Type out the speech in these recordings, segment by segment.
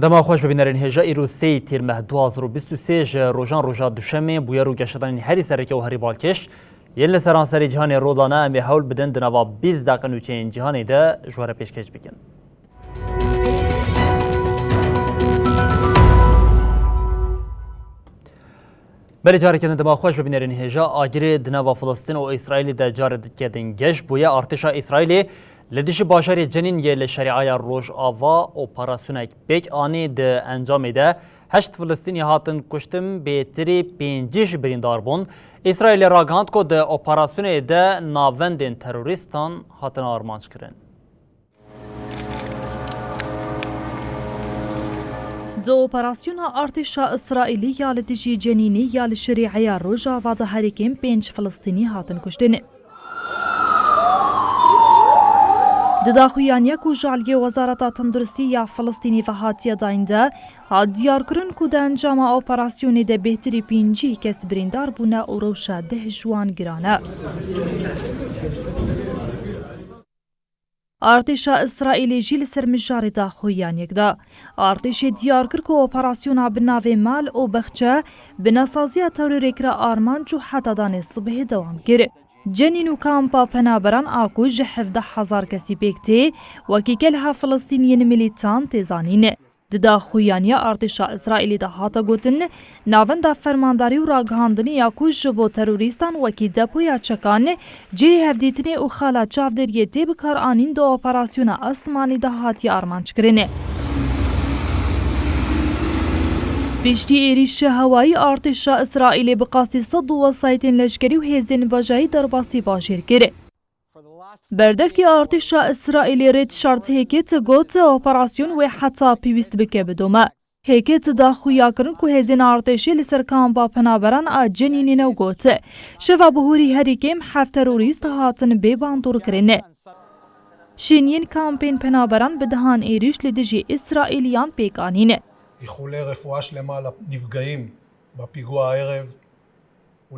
دما خوش ببینرین هجا ایرو سی تیر مهدواز رو 23 روژان روژا دوشمه بویا رو گشتن هری سرکه و هری بالکش یل لسران سری جهان رودانه امی حول بدن دنوا 20 دقیقه نوچین جهانی ده جوار پیشکش بکن. بله جاری کردن دما خوش ببینرین هجا آگری دنوا فلسطین و اسرائیل ده جاری کردن گش بویا ارتشا اسرائیلی لدیش باشاری جنین یه لشریعه روش آوا اپراسیونک بیک آنی ده انجام ده 8 فلسطینی هاتن کشتم بهتری 5 بریندار بون اسرائیل راگاند که ده اپراسیون ده ناوندین تروریستان هاتن آرمانج کرن. دو اپراسیون ارتشا اسرائیلی یا لدیش جنینی یا لشریعه روش آوا ده هریکیم 5 فلسطینی هاتن کشتن. دداخویان یک جالگی وزارت تندرستی یا فلسطینی و هاتیه داینده دیار کرن که ده انجام اپراسیونی ده بهتری 5 کس بریندار بونه و روشا 10 جوان گرانه. ارتش اسرائیلی جیل سرمجاری داخویان یک ده. ارتش دیار کرد که اپراسیونا بناوی مال و بخچه بناسازی تروری کرا آرمان جو حتی دانه صبح دوام گره. جنین و کامپا پنابران آکوش 17,000 کسی بیکتی وکی کلها فلسطینیین ملیتان تیزانینه. ددا خویانی ارتشا اسرائیلی ده هاتا گوتن ناوندا فرمانداری و راگهاندنی آکوش جبو تروریستان وکی دپویا چکان جی هفدیتنی و خالا چافدریه دی بکار آنین دو اپراسیون اسمانی ده هاتی آرمانچ کرنه. پیشتی ایریش هوایی ارتش اسرائیل به قصد صد وسایط لشکری و هزین بجایی در باسی باشیر کرده. بردف که ارتش اسرائیل رید شرط هکت گوت اپراسیون و حتی پیوست بکه بدومه. هکت دا خویا کرن که هزین ارتشی لسرکان با پنابران آجنینین و گوت. شفا بهوری هریکیم 7 تروریست هاتن بیباندور کرنه. شینین کامپین پنابران بدهان ایریش لدجی اسرائیلیان پیکانینه. איחולי רפואה שלמה לנפגעים בפיגוע הערב.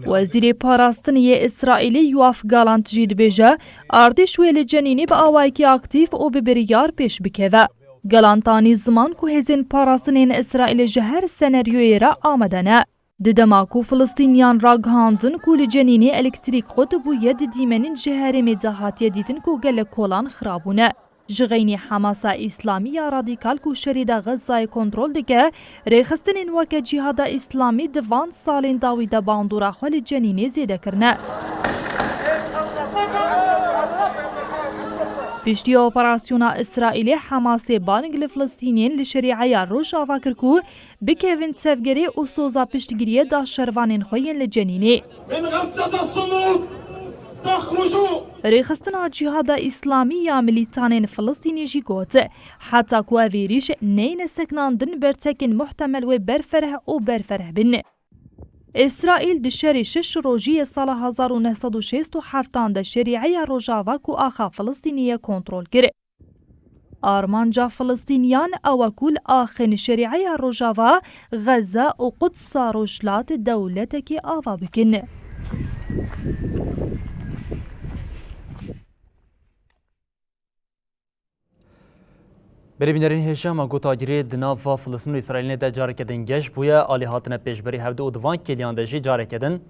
وزیر پاراستنی اسرائیلی یواف گالانت جید بیجه ارتش ویل جنینی با آوایکی اکتیف و ببریار پیش بکوه. گالانتانی زمان که هزین پاراستنین اسرائیل جهر سناریوی را آمدنه. ددماکو فلسطینیان راگهاندن که جنینی الکتریک خود بوید دیمنین جهر مدهاتی دیدن که گل کولان خرابونه. جغینی حماسا اسلامی یا رادیکال کو شرید غزای کنترل دیگه ریخستنین وکه جهاد اسلامی دوان سالین داوی ده باندورا خال جنینی زیده کرنه. پیشتی اپراسیون اسرائیلی حماسی بانگ لفلسطینین لشریعه روش آوا کرکو بکوین تفگری و سوزا پشتگیریه دا شروانین خوین لجنینی. ریخستنا جهاد اسلامی یا ملیتانین فلسطینی جی گوته حتی که اویریش نین سکناندن برتکن محتمل و برفره بینه. اسرائیل دشری 6 روژی سال 1967 ده شریعه روژاوا که آخا فلسطینی کنترل گره. آرمانجا فلسطینیان اوکول آخن شریعه روژاوا غزه و قدس روشلات دولت که آوا بکنه. بری بینرین هشام گوتاگیری دناف فلسطین و اسرائیل ده جاری کردن گش بویا علی هاتن پیشبری هفته و دوان کلیان دجی جاری کردن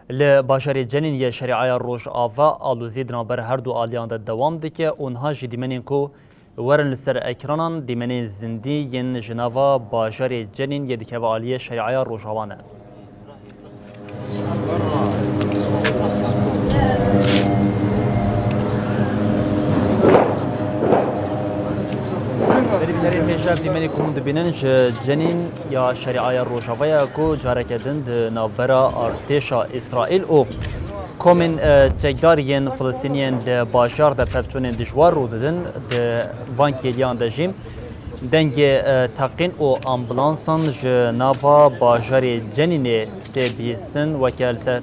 ل باشری جنین یا شریعه روش آوا آلوزی دنابر هر دو آلیان ده دوام دکه اونها جدیمنین کو ورن لسر اکرانان دیمنین زندی ین جناوا باشری جنین یا دکه و آلیه شریعه روش آوانه. در این پیشرفت دیمنی کم دبینن جنین یا شریعه روشاویا کو جاری کردن نابرا ارتشا اسرائیل او کومن چکدارین فلسطینیان ده باشار ده پرچونین دشوار رو دادن ده وان کلیان دجیم دنگ تقین و امبولانسان جنابا باجار جنینه تبیستن وکل سر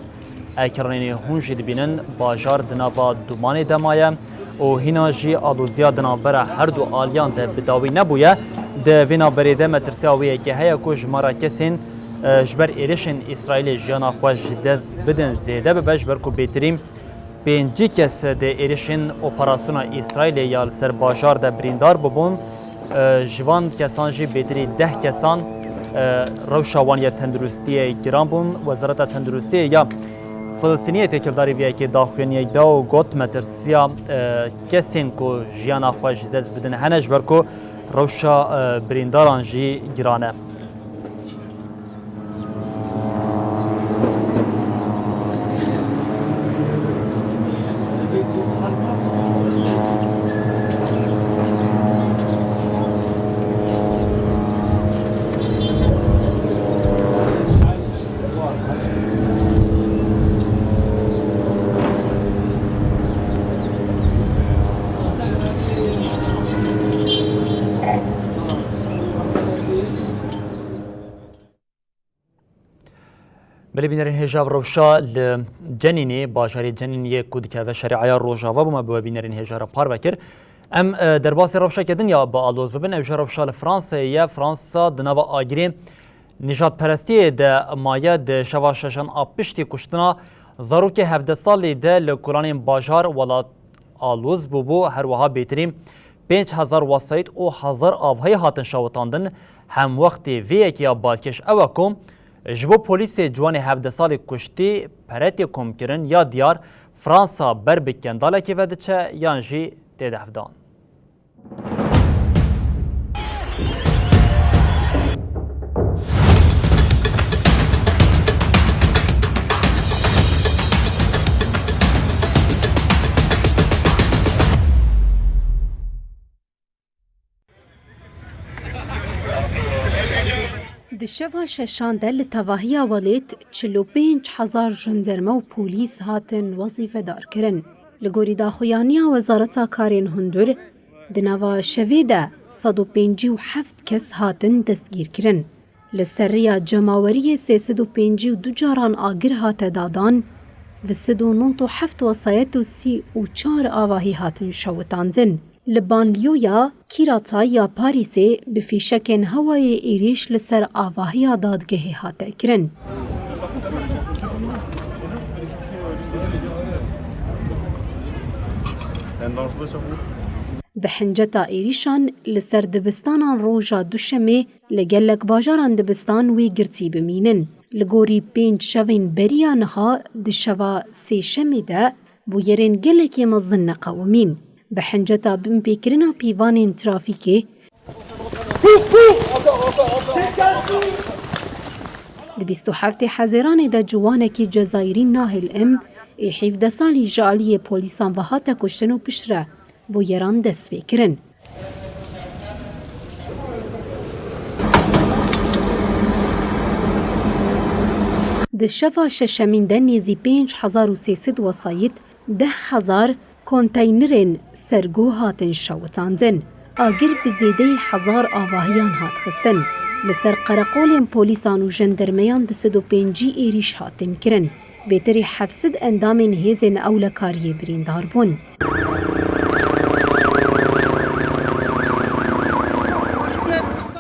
اکرانی هونج دبینن باجار دنابا دومان دمایه و هینا جی آلوزیا دنابرا هر دو آلیان ده بداوی نبویه ده وینا بریده مترسیاویه که هیا کج مرا کسین جبر ایرشن اسرائیل جانا خوش دست بدن زیده ببش برکو بیتریم پنجی کس ده ایرشن اپراسیون اسرائیل یا سر باجار ده بریندار ببون جوان کسان جی بیتری 10 کسان روشاوانی تندرستی گران بون وزارت تندرستی یا فلسطینی تکلداری وی که داخلی داو گوت مترسیا کسین کو جیانا خوش دست بدن هنج برکو روشا برینداران جی گرانه بله بینرین هجاب روشا لجنینی باجاری جنینی کودکه و شریعه روجاوا بوم به بینرین هجار پار بکر ام درباس روشا کدن یا با آلوز ببین اوجا روشا لفرانسا یا فرانسا دنوا آگری نجات پرستی ده مایه ده شواششان آپشتی کشتنا زاروک 17 سالی ده لکولان باجار ولات آلوز بو هر وها بیتریم 5000 وسایت او 1000 آوهای هاتن شاوتاندن هم وقتی وی اکیا بالکش اوکم جبو پلیس جوان 17 سال کشتی پرتی کم کرن یا دیار فرانسا بر بکنداله که وده چه یانجی تیده هفدان. دشوا ششان دل تواهیا ولید 45,000 جندرمه و پولیس هاتن وظیفه دار کرن. لگوری داخویانیا وزارتا کارین هندور دنوا شویده 157 کس هاتن دستگیر کرن. لسریا جماوری 352 جاران آگر هات دادان و 397 وصایت و 34 آواهی هاتن شوتاندن. لبانلیویا کیراتای یا پاریسی بفیشکن هوای ایریش لسر آواهی دادگه هاته کرن. بحنجتا ایریشان لسر دبستانان روژا دوشمه لگلک باجاران دبستان وی گرتی بمینن. لگوری 5 شوین بریانها دشوا 3 شمی ده بویرین گلکی مزن قومین. بحنجتا بن بکرنا پیوان ترافیکی د 27 حزیران دا جوانکی جزایری ناهل ام 17 سالی جالی پولیسان و هاتا کشتن و پشره بو یران دست بکرن. د شفا ششمین ده نیزی 5300 وسایت 10,000 کنتینرین سرگو هاتن شوتاندن. آگر بزیده 1000 آواهیان هات خستن. لسر قرقول پولیسان و جندرمیان د 105 ایریش هاتن کرن. بهتری 700 اندامین هیزن اولکاری بریندار بون.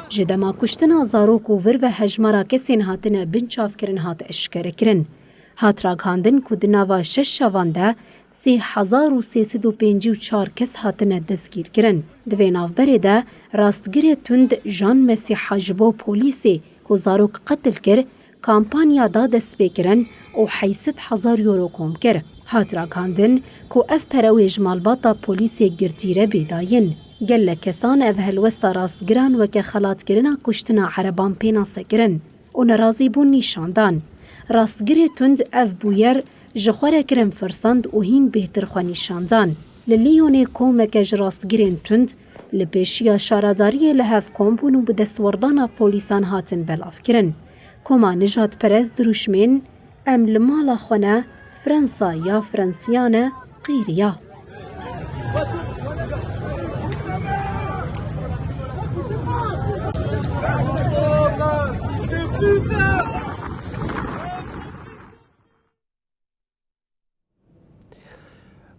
جدما کشتنا زاروک و ور و هجمارا کسین هاتن بنچاف کرن هات اشکره کرن. هات راگاندن کدناوا 6 شوانده 3354 کس هاتنه دستگیر کرن. دوی نافبره ده راستگیر تند جان مسیح حاجبو پولیسی که زاروک قتل کر کامپانیا دا دست بکرن و 800,000 یورو کم کر. هات راگاندن که اف پروی جمالباتا پولیسی گرتیره بیداین. گل کسان اف هلوستا راستگران و که خلات کرنا کشتنا عربان پینا سکرن و نرازی بون نیشاندان. راستگیر تند اف بویر جخوره کرم فرسند و هین بهتر خوانی شاندان. للیونه کومک راستگیرین تند لپیشیا شاراداری لحف کومبون و به دستوردان پولیسان هاتن بلاف کرن. کوما نجات پرز دروشمین ام لمالا خونه فرانسا یا فرانسیانه غیریا.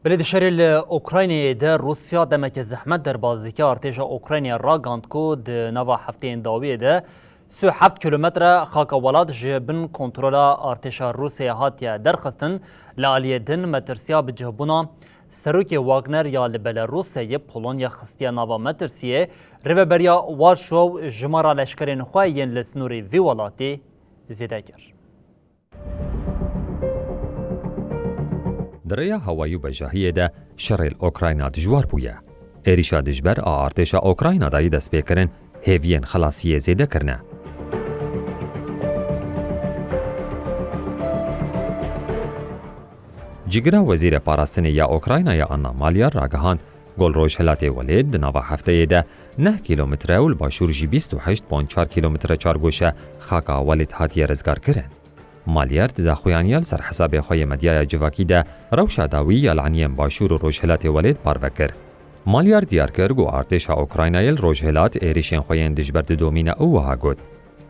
بلد شهر اوکراینی در روسیا دمک زحمت در بازدیکی ارتش اوکراینی را گاند کو د نوا هفته داویه ده 7 کیلومتر خاک ولات جبن کنترل ارتش روسیا هاتیه درخستن لالیه دن مترسیا بجهبونا سروک واگنر یا لبلاروسیه پولونیا خستیا نوا مترسیه ریوبریا وارشو جمارا لشکرین خواهین لسنوری وی ولاتی زیده کرد. دریا هوایی بجاهیه ده شرل اوکراینا دجوار بویه. ایریشا دجبر آرتشا اوکراینا دایی دست بیکرن هیوین خلاصیه زیده کرنه. جگرا وزیر پاراستنی یا اوکراینا یا آنا مالیار راگهاند گل روش هلاتی ولید دناوا هفته ده 9 کیلومتر اول باشور جی 28.4 کیلومتر چارگوشه خاکا ولید هاتیه رزگار کرن. مالیار د خویانیال سر حساب خوی مدیای جواکی ده روشا داوی العنیم باشور و روشهلات ولید پاروکر. مالیار دیار کرد و ارتش اوکراینایل روشهلات ایریشن خوین دجبر دومینه او ها گود.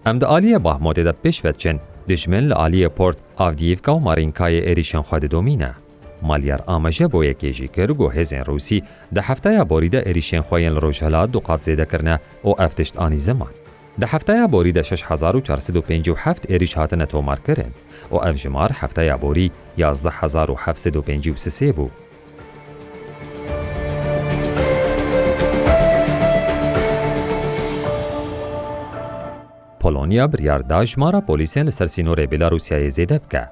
ام د آلیه باهمود ده پیش ودچن دشمن لآلیه پورت آفدیفکا و مارینکای ایریشن خود دومینه. مالیار آماجه بو یکیجی کرد و هزین روسی ده هفته باریده ایریشن خوین روشهلات دو قات زیده کرنه و افتشت آنی زمان. ده هفته بوری ده 6457 ایریش هاتنه تومار کرن و اف جمار هفته بوری 11753 بو. پولونیا بریار دا جمارا پولیسین لسر سینور بلاروسیای زیده بکه.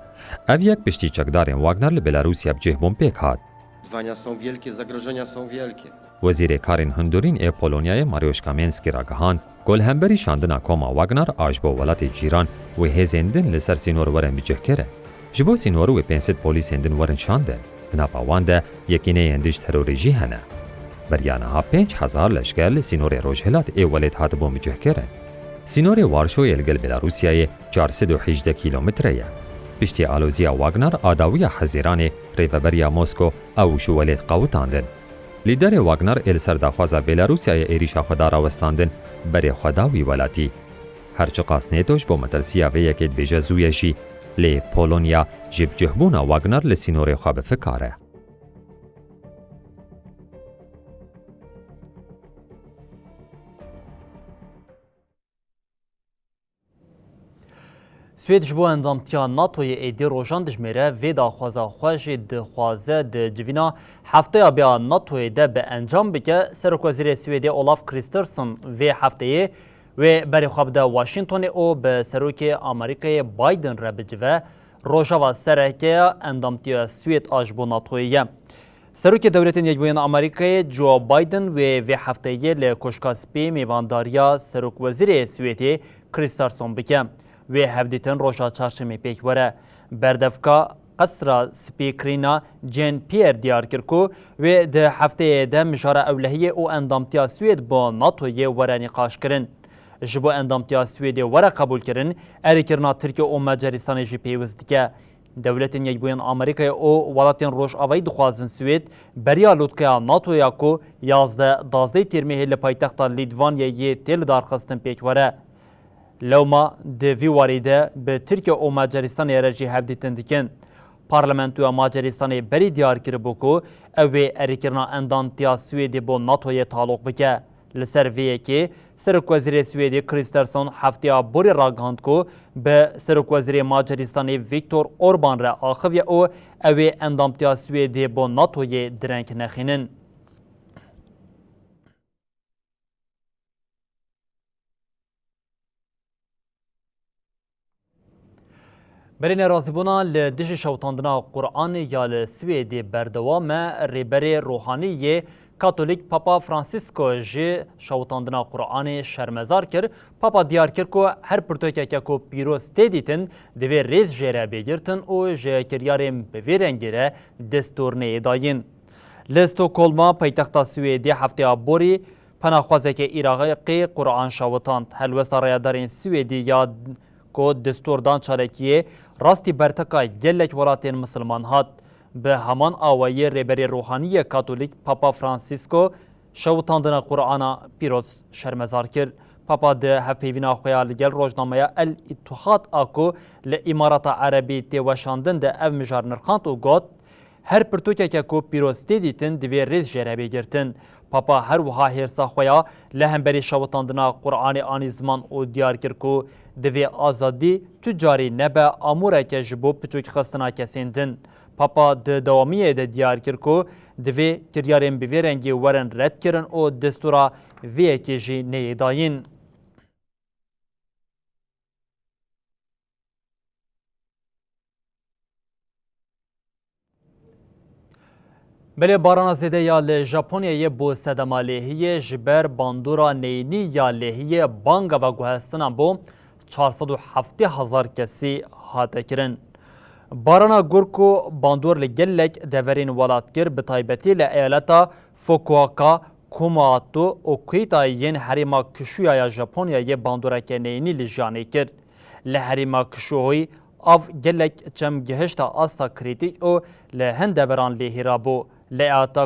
اف یک پشتی چکدارین واگنر لبلاروسیا بجه بوم پیک هات. Wyzwania są wielkie, zagrożenia są wielkie. وزیر کارین هندورین ای پولونیای ماریوش کامینسکی را گهان گل همبری شاندنا کوما واگنر آجبو ولات جیران و هزندن لسر سینور ورن بجه کره. جبو سینور و پنسد پولیس هندن ورن شاندن. دناپاوان ده یکینه اندیش تروریجی هنه. بریانها 5000 لشکر لسینور روشهلات ای ولید هات بوم بجه کره. سینور وارشو یلگل بلاروسیای 418 کیلومتره. پشتی آلوزیا واگنر آداوی حزیران ریوبریا موسکو او شو ولید قوتاندن. لیدر واگنر ال سرداخوازا بلاروسیای ایریشا خدا راوستاندن بری خداوی ولاتی. هرچه قاس نیتوش با مترسیا و یکید بیجه زویشی لی پولونیا جب جهبونا واگنر لسینور خواب فکاره. سوید جبو اندامتیا ناتوی ایدی روشان دجمیره وی داخوازا خوشی دخوازه د جوینا هفته بیا ناتوی ده به انجام بکه سرک وزیر سویدی اولاف کریسترسن وی هفته و بری خواب ده واشنطن او به سروک آمریکای بایدن را بجوه روشاوا سرکه اندامتیا سوید آجبو ناتویه. سروک دولتین یجبوین آمریکای جو بایدن و وی هفته لکشکاسپی میوانداریا سروک وزیر سویدی کریسترسن بکه. و هفدیتن روشا چارشمی پیک وره بردفکا قصر سپیکرینا جن پیر دیار کرکو و ده هفته ده مجاره اولهیه او اندامتیا سوید با ناتوی وره نقاش کرن. جبو اندامتیا سوید وره قبول کرن اری کرنا ترکیه او مجارستان جی پیوزد که دولتین یجبوین آمریکای او ولاتین روش آوی دخوازن سوید بریا لودکیا ناتویا کو 11 تیرمیه لپایتختا لیدوانیه تیل دارخستن پیک وره. لوما دوی واریده به ترکیه و مجارستان رجی هفدیتن دیکن. پارلمنتو مجارستان بری دیار کرده بکو اوی اریکرنا اندانتیا سویدی با ناتوی تعلق بکه. لسر ویه که سرک وزیر سویدی کریسترسون هفتیا بوری راگاند کو به سرک وزیر مجارستان ویکتور اوربان را آخوی او اوی اندانتیا سویدی با ناتوی درنگ نخینن. برین رازبونا لدش شوتاندنا قرآن یا لسویدی بردوام ریبری روحانی کاتولیک پاپا فرانسیسکو جی شوتاندنا قرآن شرمزار کر پاپا دیار کر کو هر پرتوکه که کو پیروز تیدیتن دوی ریز جیره بگیرتن و جی کریاریم بویرنگیره دستورنه داین. لستوکولما پایتخت سویدی هفته آبوری پناهخوازه که ایراقی قرآن شوتاند هلوستا رایدارین سویدی یاد کو دستوردان چارکیه راستی برتکای گلک ولاتین مسلمان هات به همان آوایی ریبری روحانی کاتولیک پاپا فرانسیسکو شوتاندن قرآن پیروز شرمزار کرد. پاپا ده هفیوینا خویا لگل روزنامه الاتحاد آکو لامارات عربی تیوشاندن ده او مجار نرخاند و گوت هر پرتوکه کو پیروستی دیتن دوی ریز جربی گرتن. پاپا هر وها هرسا خویا لهمبری شوتاندنا قرآن آنی زمان او دیار کر کو دوی آزادی تجاری نبه آموره که جبو پچوک خستنا کسیندن. پاپا د دوامیه ده دیار کر کو دوی کریارین بویرنگی ورن رد کرن او دستورا وی اکیجی نیداین. بله باران زده یا لژاپونیای بو سدما لهیه جبر باندورا نینی یا لهیه بانگا و گوهستان بو 407,000 کسی هاته کرن. بارانا گورکو باندور لگلک دورین ولاتگر بتایبتی لایالتا فوکواکا کوماتو و کویتاین حریما کشویا یا ژاپونیای باندورا که نینی لجانی کرد. لحریما کشوی آف گلک چم گهشتا آستا کریتیک او لهند دوران لهیرابو. لعاتا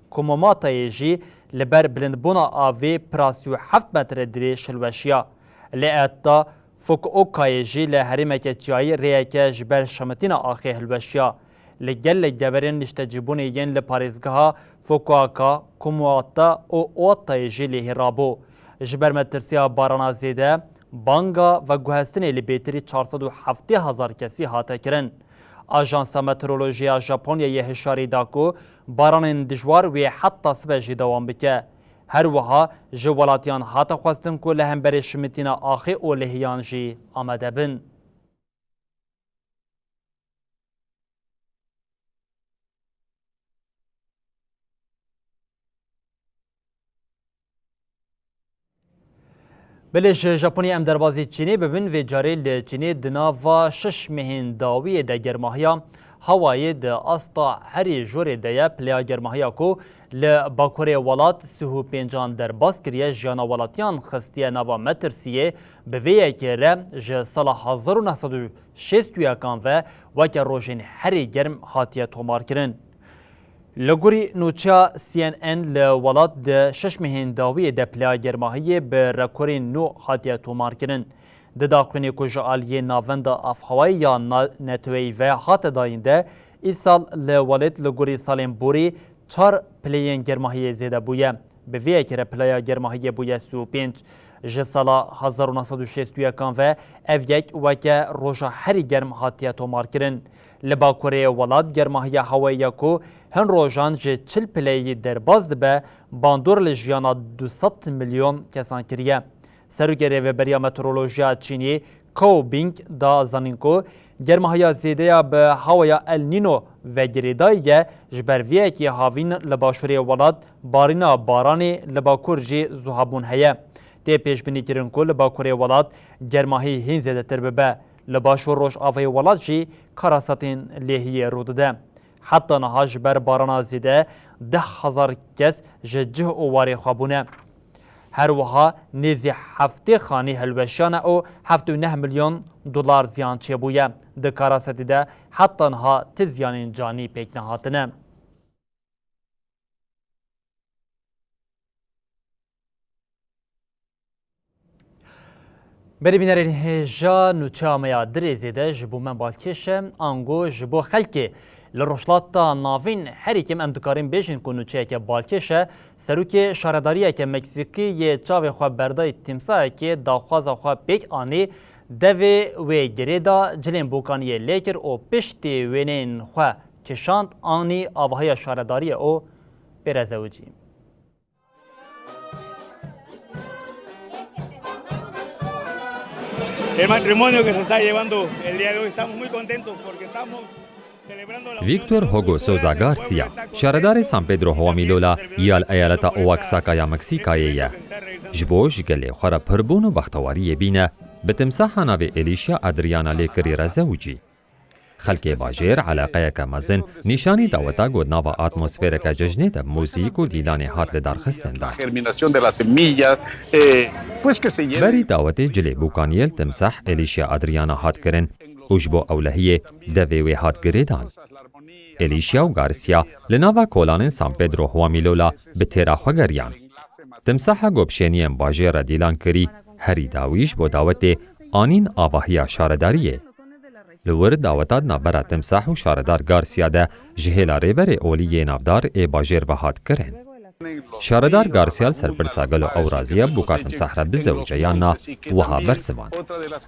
کوموماتای جی لبر بلندبونا آوی پراسیو 7 متر دری شلوشیا. لعاتا فوکوکای جی لحریمک جایی ریاکه جبر شمتینا آخی هلوشیا. لگل دورین نشتجیبون ین لپاریزگاها فوکواکا کومواتا او اوتای جی لهیرابو. جبر مترسیا بارانا زیده بانگا و گوهستنی لبیتری 407,000 کسی هاته کرن. آژانس مترولوژیا ژاپونیای هشاری داکو باران دجوار و حتی سبجی دوام بکه. هر وها جوالاتیان هاته خواستن که لهمبر شمتینا آخی او لهیان جی آمده بن. بلش ژاپنی ام دربازی چینی ببین و جاری لچینی دناوا 6 مهنداوی د گرماهیا هوایی د استا هری جوری د پلیا گرماهیا کو ل باکوری ولات سهو پنجان در باس کریه جانا ولاتیان خستیه نوا مترسیه به وی کره ج سال 1960 کان و وک روجین هری گرم هاتیه تومار کرن. لگوری نوچا CNN لولات د 6 مهنداوی د پلیا گرماهی به رکوری نو هاتیه تومار کرن. د داخلنی کج آلیه ناوند افهوایی یا نتوی و هات داینده ایسال لولت لگوری سالین بوری 4 پلیین گرماهی زیده بویه. به وی اکره پلیا گرماهی بویه 35 جسالا 1960 کان و اف یک وکه روژا هری گرم هاتیه تومار کرن. لباکوری ولات گرماهی هوایی کو هن روژان جه 40 پلی در باز دبه باندور لجیانا 200 میلیون کسان کریه. سروگره و بریا مترولوژیا چینی کو بینگ دا زنینکو گرماهی زیده به هوای النینو و گریدایه جبرویه که هاوین لباشوری ولات بارینا بارانی لباکور جی زوهابون هیه. دی پیش بینی کرن کو لباکوری ولات گرماهی هین زیده تر ببه. لباشور روش آوی ولات جی کاراساتین لیهیه رودده. حتی نها جبر بارانا زیده 10,000 کس جه اواری خوابونه. هر وها نیزی هفته خانی هلوشانه او 7.9 میلیون دلار زیان چه بویه. ده کاراساتی ده حتی نها تزیان جانی پیک نهاتنه. بری بینرین هجا نوچه آمیا دریزی ده جبو من بالکشه انگو جبو خلکی لروشلاتا ناوین هری کم امدکارین بیشین که نوچه که بالکشه سروک شارداریه که مکزیکی یه چاوی خواه بردای تیمسایه که داخواز خواه پیک آنی دوی و گریدا جلین بوکانیه لیکر او پشتی وینین خواه کشاند آنی آوهای شارداریه او برزوجیم. El matrimonio que se está llevando el día de hoy, estamos muy contentos porque estamos celebrando la ویکتور هوگو سوزا گارسیا شاردار سان پدرو هواميلولا یال ایالتا اوکساکا یا مکسیکایه جبوش گله خورا پربون و بختواری بینه به تمساح ناوی الیشیا ادریانا لیکری رزوجی خلک باجر علاقه که مزن نشانی داوتا گود ناوا اتمسفیر که ججنه ده موزیک و دیلان هات لدار خستن دار بری داوت جلی بوکانیل تمساح الیشیا ادریانا هات کرن اوجبو اولهیه دوی هات گریدان الیشیا و گارسیا لناوا کولان سان پدرو هواميلولا به تیرا خوگریان تمساح گوبشینیم باجر دیلان کری هری داویش بو داوت آنین آواهی شارداریه لور دعوتات نابرا تمساح و شاردار گارسیا ده جهیلا ریبر اولی نابدار ای باجیر بهات کرن. شاردار گارسیال سرپرساگل و اورازیه بوکا تمساح را بزوجه یانا وها برسوان.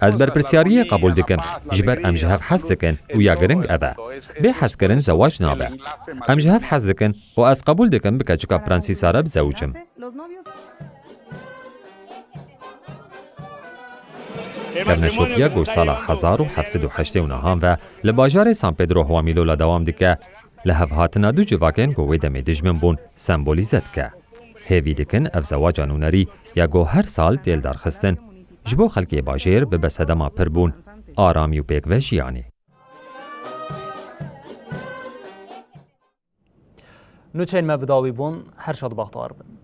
از برپرسیاری قبول دکن جبر ام جهف حس دکن و یا گرنگ ابا. به حس کرن زواج نابه. ام جهف حس دکن و از قبول دکن بکا جکا پرانسیسا را بزوجم. کرنشوپیا گو سالا 1789 و لباجار سان پدرو هوامیلو لدوام دکه لهف هاتنا دو جواکن گو ویدمی دجمن بون سمبولیزت که. هیوی دکن اف زواجا نونری یا گو هر سال تیل درخستن جبو خلکی باجیر به بسدما پر بون آرامی و پیک و جیانی. نوچین ما بداوی بون هر شاد باختار بن.